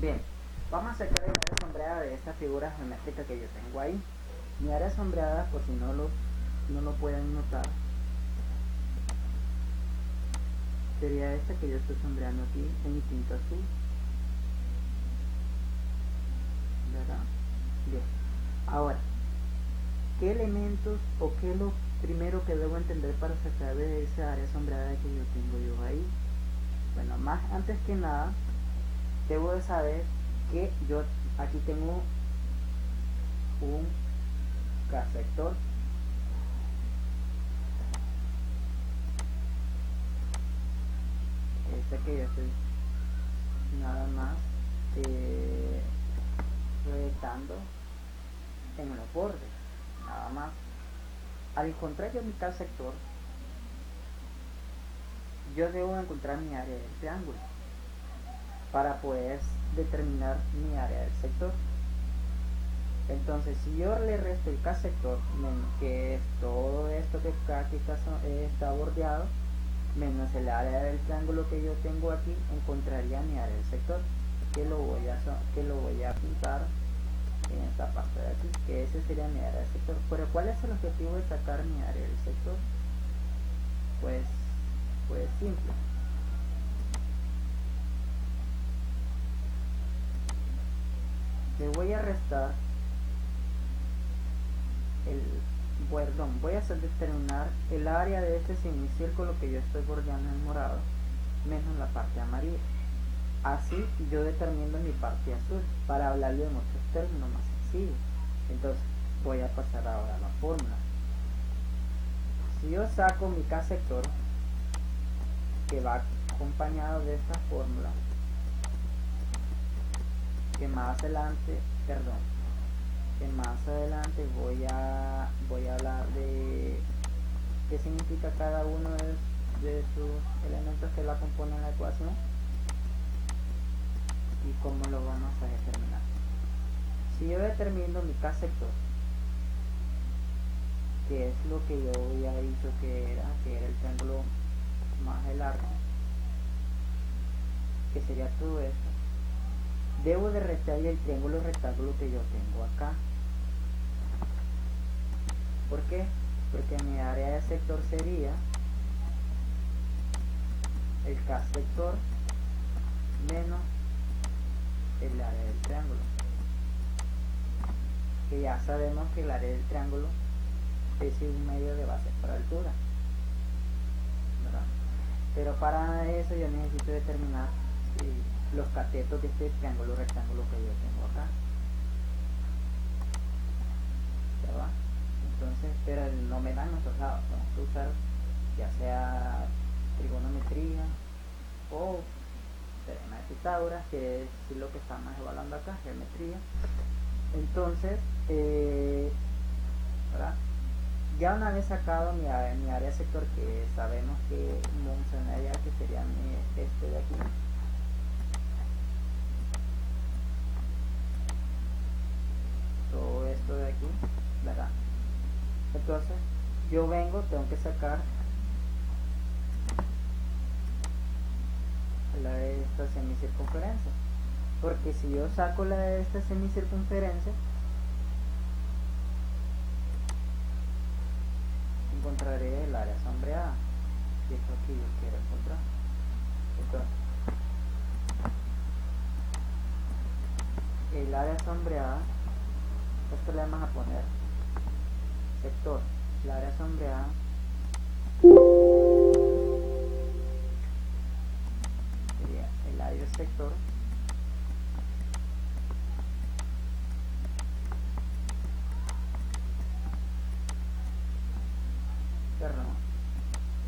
Bien, vamos a sacar el área sombreada de esta figura geométrica que yo tengo ahí. Mi área sombreada, por si no lo pueden notar, sería esta que yo estoy sombreando aquí en tinta azul, ¿verdad? Bien, ahora, ¿qué elementos o qué es lo primero que debo entender para sacar de esa área sombreada que yo tengo yo ahí? Bueno, antes que nada, debo de saber que yo aquí tengo un K-sector, este que yo estoy nada más proyectando en los bordes, nada más. Al encontrar yo mi K-sector, yo debo encontrar mi área del triángulo para poder determinar mi área del sector. Entonces, si yo le resto el K-sector, que es todo esto que aquí está bordeado, menos el área del triángulo que yo tengo aquí, encontraría mi área del sector, que lo voy a pintar en esta parte de aquí, que ese sería mi área del sector. Pero ¿cuál es el objetivo de sacar mi área del sector? Pues simple. Le voy a restar voy a hacer determinar el área de este semicírculo que yo estoy bordeando en morado, menos la parte amarilla. Así yo determino mi parte azul, para hablarlo en otros términos más sencillos. Entonces voy a pasar ahora a la fórmula. Si yo saco mi K-sector, que va acompañado de esta fórmula, que más adelante voy a hablar de qué significa cada uno de sus elementos que la componen la ecuación y cómo lo vamos a determinar. Si yo determino mi K-sector, que es lo que yo había dicho que era el triángulo más el arco, que sería todo esto, debo de restarle el triángulo rectángulo que yo tengo acá. ¿Por qué? Porque mi área de sector sería el K-sector menos el área del triángulo, que ya sabemos que el área del triángulo es un medio de base por altura, ¿verdad? Pero para eso yo necesito determinar los catetos de este triángulo rectángulo que yo tengo acá, ¿verdad? Entonces, pero no me dan los dos lados, tengo que usar ya sea trigonometría o teorema de Pitágoras, que es lo que estamos evaluando acá, geometría. Entonces, ¿verdad? Ya una vez sacado mi área sector, que sabemos que mencionaría que sería este de aquí, todo esto de aquí, ¿verdad? Entonces yo tengo que sacar la de esta semicircunferencia, porque si yo saco la de esta semicircunferencia, encontraré el área sombreada, y es lo que yo quiero encontrar. Entonces, el área sombreada, esto le vamos a poner sector, el área sombreada sería el área del sector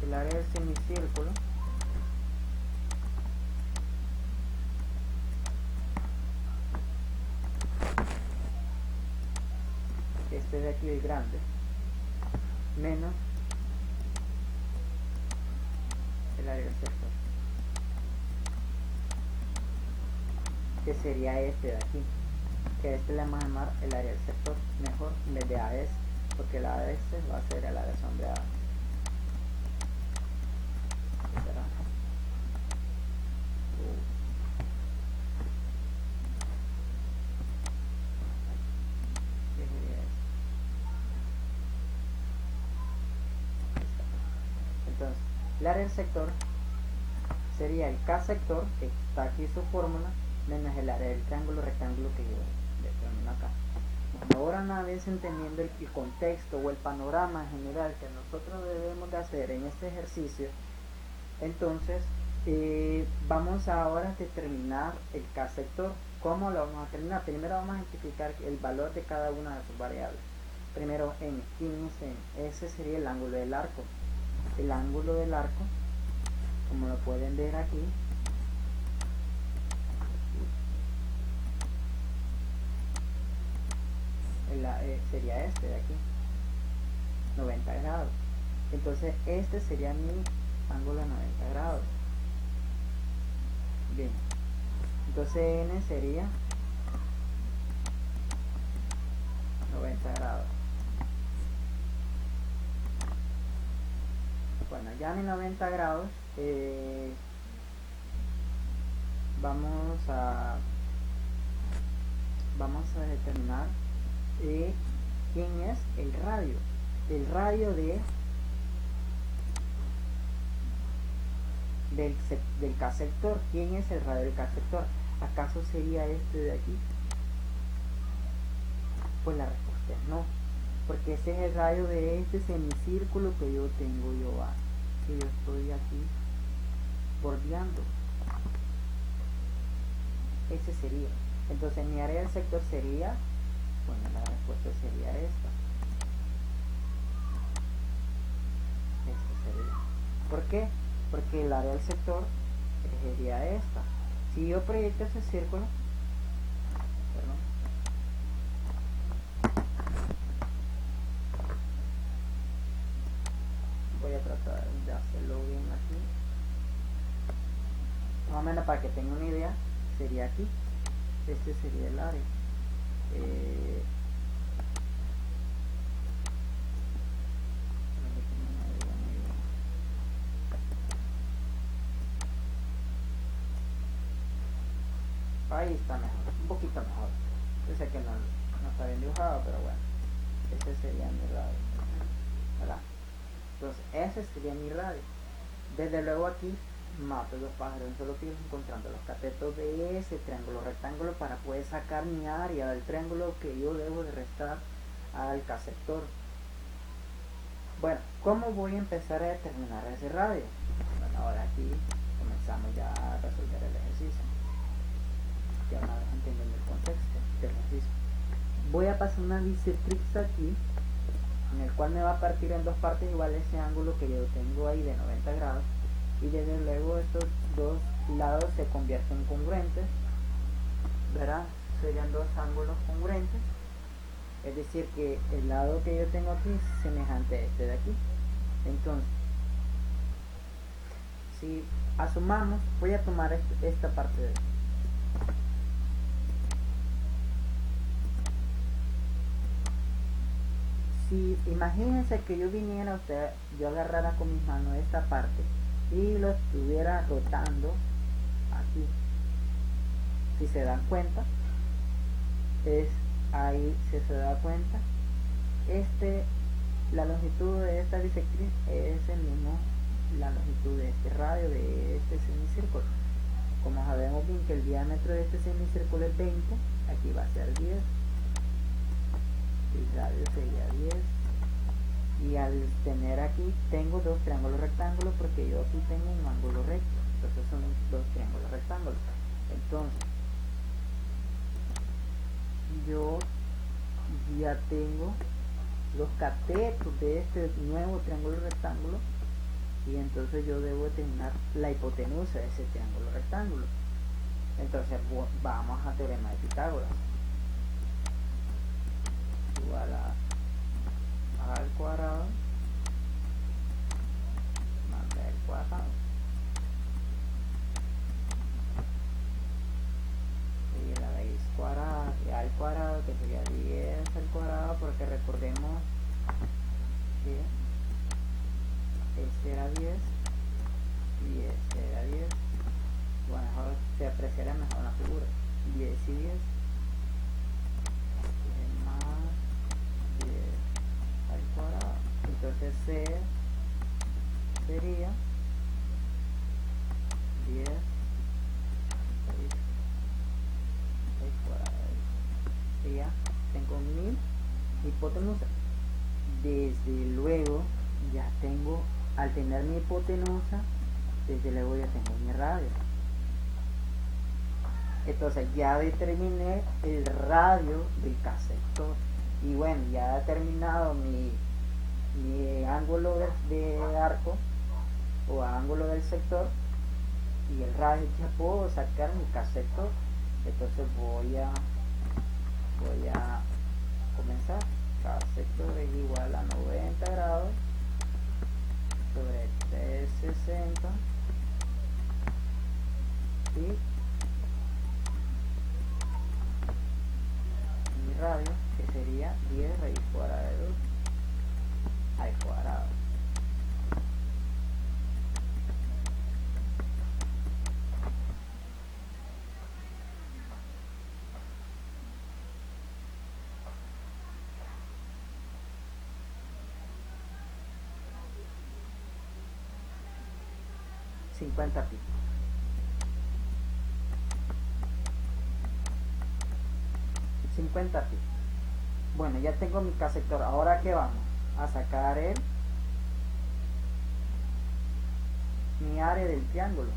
el área del semicírculo este de aquí, el grande, menos el área del sector, que sería este de aquí, que a este le vamos a llamar el área del sector, mejor en vez de AS, porque el AS va a ser el área sombreada. El área del sector sería el K sector, que está aquí su fórmula, menos el área del triángulo rectángulo que yo determino acá. Bueno, ahora una vez entendiendo el contexto o el panorama general que nosotros debemos de hacer en este ejercicio, entonces vamos ahora a determinar el K sector. ¿Cómo lo vamos a determinar? Primero vamos a identificar el valor de cada una de sus variables. Primero n, ¿quién es n? Ese sería el ángulo del arco. El ángulo del arco, como lo pueden ver aquí, sería este de aquí, 90 grados. Entonces este sería mi ángulo de 90 grados. Bien, entonces n sería 90 grados. Bueno, ya mi 90 grados, vamos a determinar quién es el radio. El radio del K sector. ¿Quién es el radio del K sector? ¿Acaso sería este de aquí? Pues la respuesta es no, porque ese es el radio de este semicírculo que yo tengo que yo estoy aquí bordeando. Ese sería. Entonces mi área del sector sería, bueno, la respuesta sería esta. Esta sería. ¿Por qué? Porque el área del sector sería esta. Si yo proyecto ese círculo, perdón, voy a tratar de hacerlo bien aquí, más o menos para que tengan una idea, sería aquí. Este sería el área. Ahí está mejor, un poquito mejor. Yo sé que no está bien dibujado, pero bueno, ese sería mi radio, ¿verdad? Entonces ese sería mi radio. Desde luego aquí mato dos pájaros en solo tiro, encontrando los catetos de ese triángulo rectángulo para poder sacar mi área del triángulo que yo debo de restar al K sector. Bueno, ¿cómo voy a empezar a determinar ese radio? Bueno, ahora aquí comenzamos ya a resolver el ejercicio. Ya una vez entendiendo el contexto del ejercicio, voy a pasar una bisectriz aquí, en el cual me va a partir en dos partes iguales ese ángulo que yo tengo ahí de 90 grados, y desde luego estos dos lados se convierten en congruentes, ¿verdad? Serían dos ángulos congruentes, es decir que el lado que yo tengo aquí es semejante a este de aquí. Entonces, si asumamos, voy a tomar esta parte de aquí. Si imagínense que yo viniera, yo agarrara con mis manos esta parte y lo estuviera rotando aquí. Si se dan cuenta, es ahí, si se da cuenta, la longitud de esta bisectriz es el mismo, la longitud de este radio de este semicírculo. Como sabemos bien que el diámetro de este semicírculo es 20, aquí va a ser 10. El radio sería 10, y al tener aquí tengo dos triángulos rectángulos porque yo aquí tengo un ángulo recto, entonces son dos triángulos rectángulos. Entonces yo ya tengo los catetos de este nuevo triángulo rectángulo, y entonces yo debo determinar la hipotenusa de ese triángulo rectángulo. Entonces vamos a teorema de Pitágoras, igual a al cuadrado más b al cuadrado, y la raíz cuadrada y al cuadrado, que sería 10 al cuadrado, porque recordemos que este era 10 y este era 10. Bueno, mejor se apreciará mejor en la figura. 10 y 10 más 10 al cuadrado. Entonces C sería sería, tengo mi hipotenusa. Desde luego ya tengo, al tener mi hipotenusa, desde luego ya tengo mi radio. Entonces ya determiné el radio del K-sector. Y bueno, ya he determinado mi ángulo de arco o ángulo del sector y el radio, ya puedo sacar mi K-sector. Entonces voy a comenzar. K-sector es igual a 90 grados sobre 360 y mi radio, que sería 10 raíz cuadrada de 2 al cuadrado. pi. 50 pi. Bueno, ya tengo mi K-sector. Ahora ¿qué vamos? A sacar mi área del triángulo.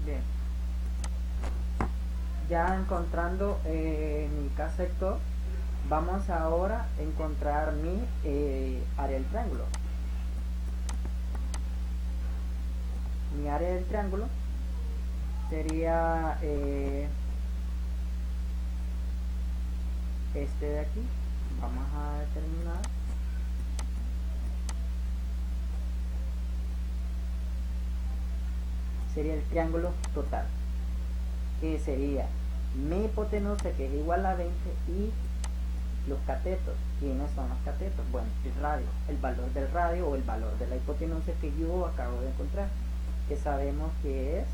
Bien, ya encontrando mi K-sector, vamos ahora a encontrar mi área del triángulo. Mi área del triángulo sería este de aquí. Vamos a determinar sería el triángulo total, que sería mi hipotenusa, que es igual a 20, y los catetos. ¿Quiénes son los catetos? Bueno, el radio, el valor del radio o el valor de la hipotenusa que yo acabo de encontrar, que sabemos que es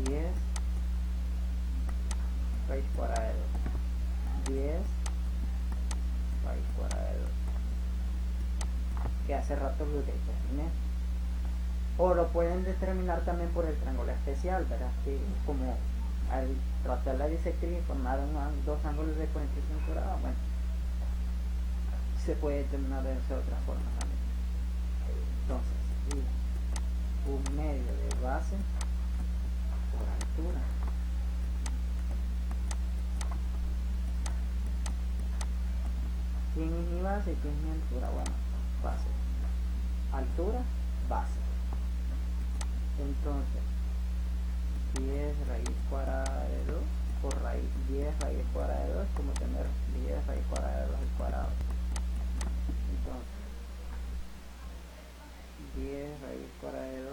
10 raíz cuadrada de 2, 10 raíz cuadrada de 2, que hace rato lo determiné. O lo pueden determinar también por el triángulo especial, ¿verdad? Que como al tratar la bisectriz y formar dos ángulos de 45 grados, bueno, se puede determinar de esa otra forma también. Entonces, un medio de base por altura. ¿Quién es mi base y quién es mi altura? Bueno, base, altura, base. Entonces 10 raíz cuadrada de 2 por 10 raíz cuadrada de 2 es como tener 10 raíz cuadrada de 2 al cuadrado. Entonces 10 raíz cuadrada de 2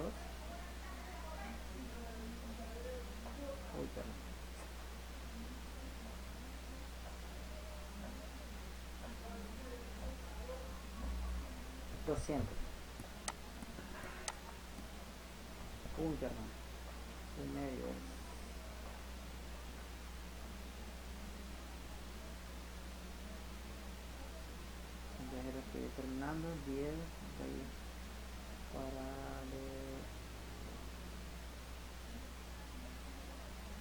200 punto, en medio ya lo estoy determinando. 10 raíz cuadrada de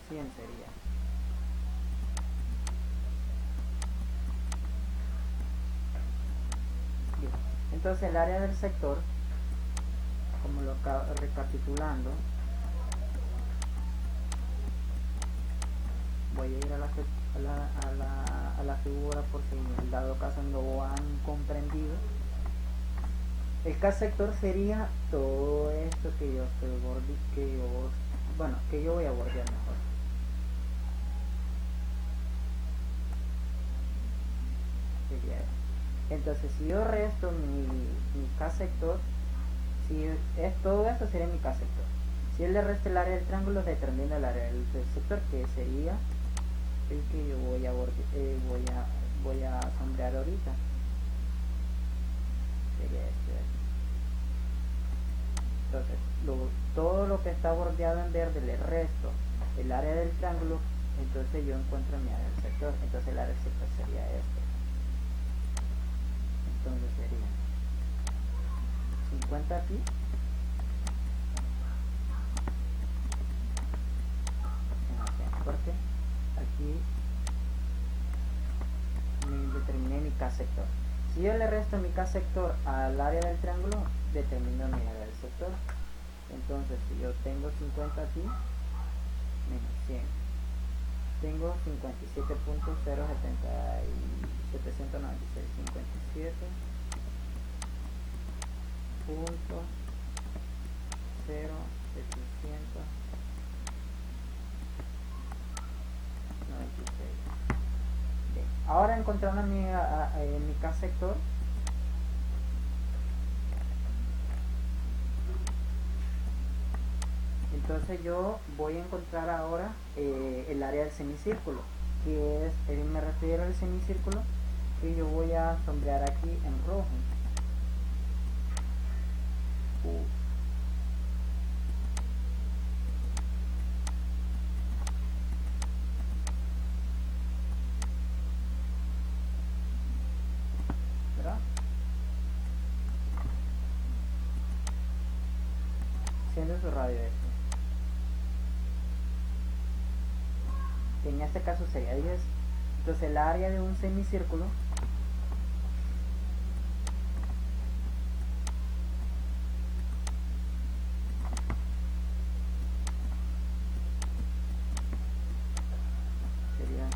100 sería. Bien. Entonces el área del sector, como lo acabo recapitulando, voy a ir a la figura por si en dado caso no lo han comprendido. El K-sector sería todo esto que yo estoy bordeando, que yo voy a bordear mejor. Sería esto. Entonces si yo resto mi K-sector, si es todo esto sería mi K-sector. Si él le resta el área del triángulo, determina el área del sector, que sería el que yo voy a sombrear ahorita. lo que está bordeado en verde le resto el área del triángulo, entonces yo encuentro mi área del sector. Entonces el área del sector sería este. Entonces sería 50 aquí porque aquí determiné mi K sector. Si yo le resto mi K sector al área del triángulo, determino mi área del sector. Entonces si yo tengo 50 aquí menos 100, tengo 57.076, 57.0796. Bien. Ahora encontrando mi K sector, entonces yo voy a encontrar ahora el área del semicírculo, que es, me refiero al semicírculo que yo voy a sombrear aquí en rojo. ¿Verdad? Siendo su radio esto. En este caso sería 10. Entonces el área de un semicírculo sería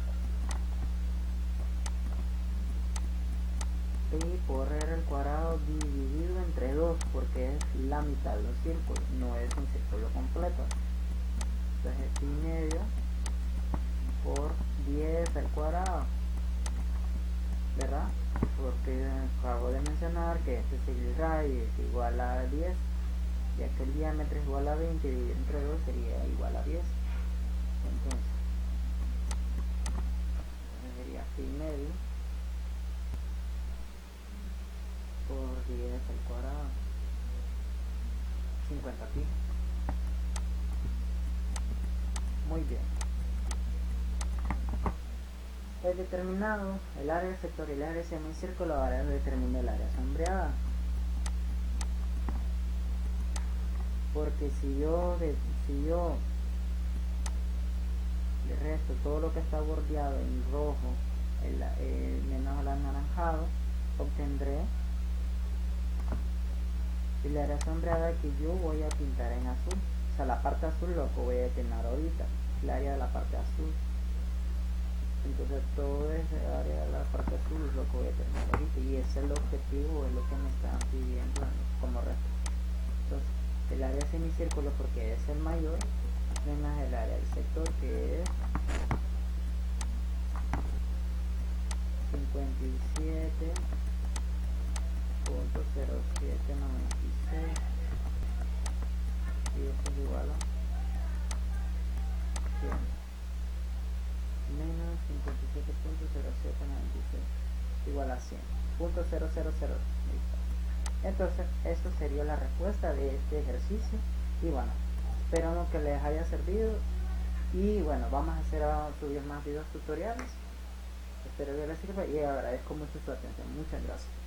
pi por r al cuadrado dividido entre 2, porque es la mitad de un círculo, no es un círculo completo. Entonces pi medio por 10 al cuadrado, ¿verdad? Porque acabo de mencionar que este es el radio, es igual a 10, ya que el diámetro es igual a 20 dividido entre 2 sería igual a 10. Entonces sería pi medio por 10 al cuadrado, 50 pi. Muy bien. He determinado el área del sector y el área del semicírculo, ahora determino el área sombreada. Porque si yo le resto todo lo que está bordeado en rojo, menos el anaranjado, obtendré el área sombreada que yo voy a pintar en azul. O sea, la parte azul lo que voy a determinar ahorita, el área de la parte azul. Entonces todo ese área de la parte azul es lo que voy a determinar ahorita, y ese es el objetivo, es lo que me están pidiendo como resto. Entonces el área semicírculo, porque es el mayor, menos el área del sector, que es 57.0796, y esto es igual a 100 menos 57.0796 igual a 100.000. Entonces esto sería la respuesta de este ejercicio, y bueno, esperamos que les haya servido, y bueno, vamos a hacer subir más videos tutoriales. Espero que les sirva y agradezco mucho su atención. Muchas gracias.